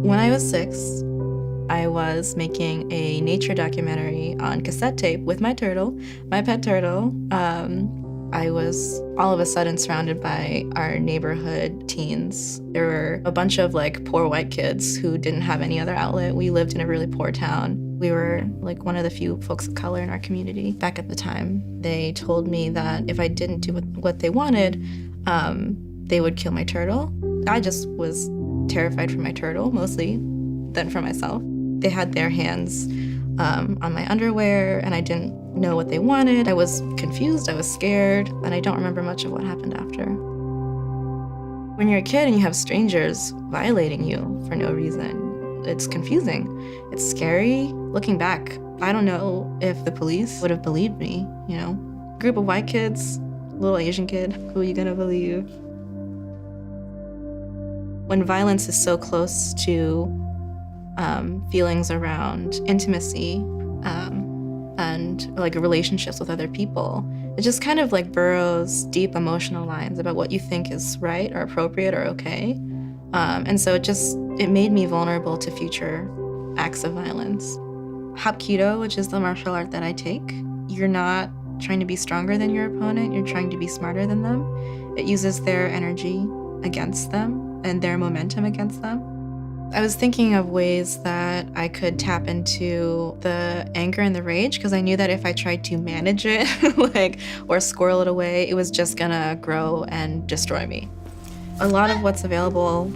When I was 6, I was making a nature documentary on cassette tape with my turtle, my pet turtle. I was all of a sudden surrounded by our neighborhood teens. There were a bunch of poor white kids who didn't have any other outlet. We lived in a really poor town. We were one of the few folks of color in our community back at the time. They told me that if I didn't do what they wanted, they would kill my turtle. I just was terrified for my turtle, mostly, than for myself. They had their hands on my underwear, and I didn't know what they wanted. I was confused, I was scared, and I don't remember much of what happened after. When you're a kid and you have strangers violating you for no reason, it's confusing. It's scary. Looking back, I don't know if the police would have believed me, you know? Group of white kids, little Asian kid, who are you gonna believe? When violence is so close to feelings around intimacy and relationships with other people, it just kind of burrows deep emotional lines about what you think is right or appropriate or okay. And so it made me vulnerable to future acts of violence. Hapkido, which is the martial art that I take, you're not trying to be stronger than your opponent, you're trying to be smarter than them. It uses their energy against them and their momentum against them. I was thinking of ways that I could tap into the anger and the rage, because I knew that if I tried to manage it or squirrel it away, it was just gonna grow and destroy me. A lot of what's available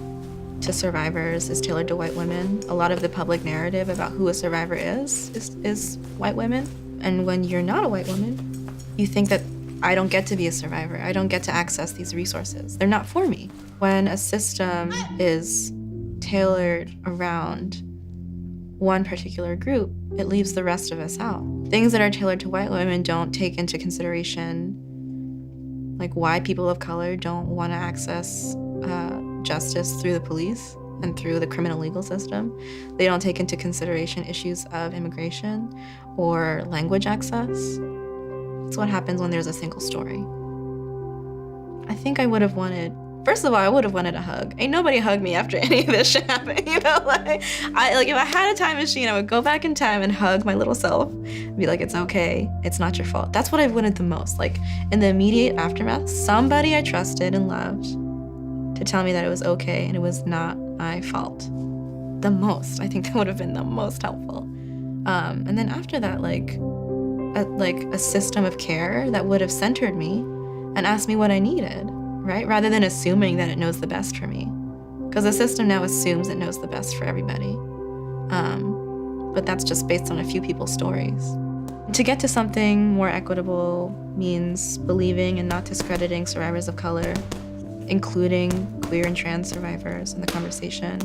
to survivors is tailored to white women. A lot of the public narrative about who a survivor is white women. And when you're not a white woman, you think that I don't get to be a survivor. I don't get to access these resources. They're not for me. When a system is tailored around one particular group, it leaves the rest of us out. Things that are tailored to white women don't take into consideration why people of color don't want to access justice through the police and through the criminal legal system. They don't take into consideration issues of immigration or language access. It's what happens when there's a single story. I think I would have wanted, first of all, I would have wanted a hug. Ain't nobody hugged me after any of this shit happened, you know? If I had a time machine, I would go back in time and hug my little self and be like, it's okay, it's not your fault. That's what I wanted the most. In the immediate aftermath, somebody I trusted and loved to tell me that it was okay and it was not my fault. The most. I think that would have been the most helpful. And then after that, a system of care that would have centered me and asked me what I needed, right? Rather than assuming that it knows the best for me. Because the system now assumes it knows the best for everybody. But that's just based on a few people's stories. To get to something more equitable means believing and not discrediting survivors of color, including queer and trans survivors in the conversation,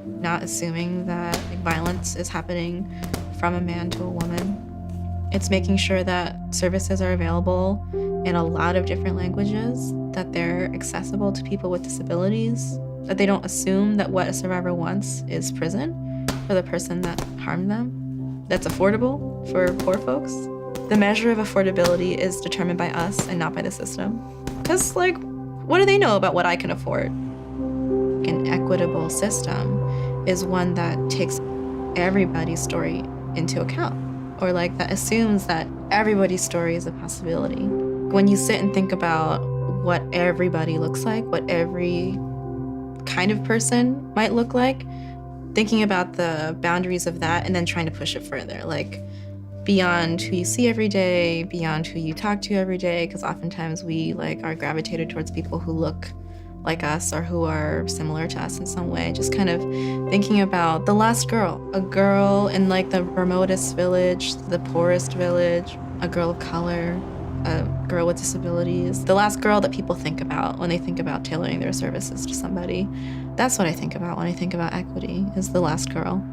not assuming that violence is happening from a man to a woman. It's making sure that services are available in a lot of different languages, that they're accessible to people with disabilities, that they don't assume that what a survivor wants is prison for the person that harmed them, that's affordable for poor folks. The measure of affordability is determined by us and not by the system. Because, what do they know about what I can afford? An equitable system is one that takes everybody's story into account, or that assumes that everybody's story is a possibility. When you sit and think about what everybody looks like, what every kind of person might look like, thinking about the boundaries of that and then trying to push it further, beyond who you see every day, beyond who you talk to every day, because oftentimes we are gravitated towards people who look like us or who are similar to us in some way. Just kind of thinking about the last girl, a girl in the remotest village, the poorest village, a girl of color, a girl with disabilities. The last girl that people think about when they think about tailoring their services to somebody. That's what I think about when I think about equity, is the last girl.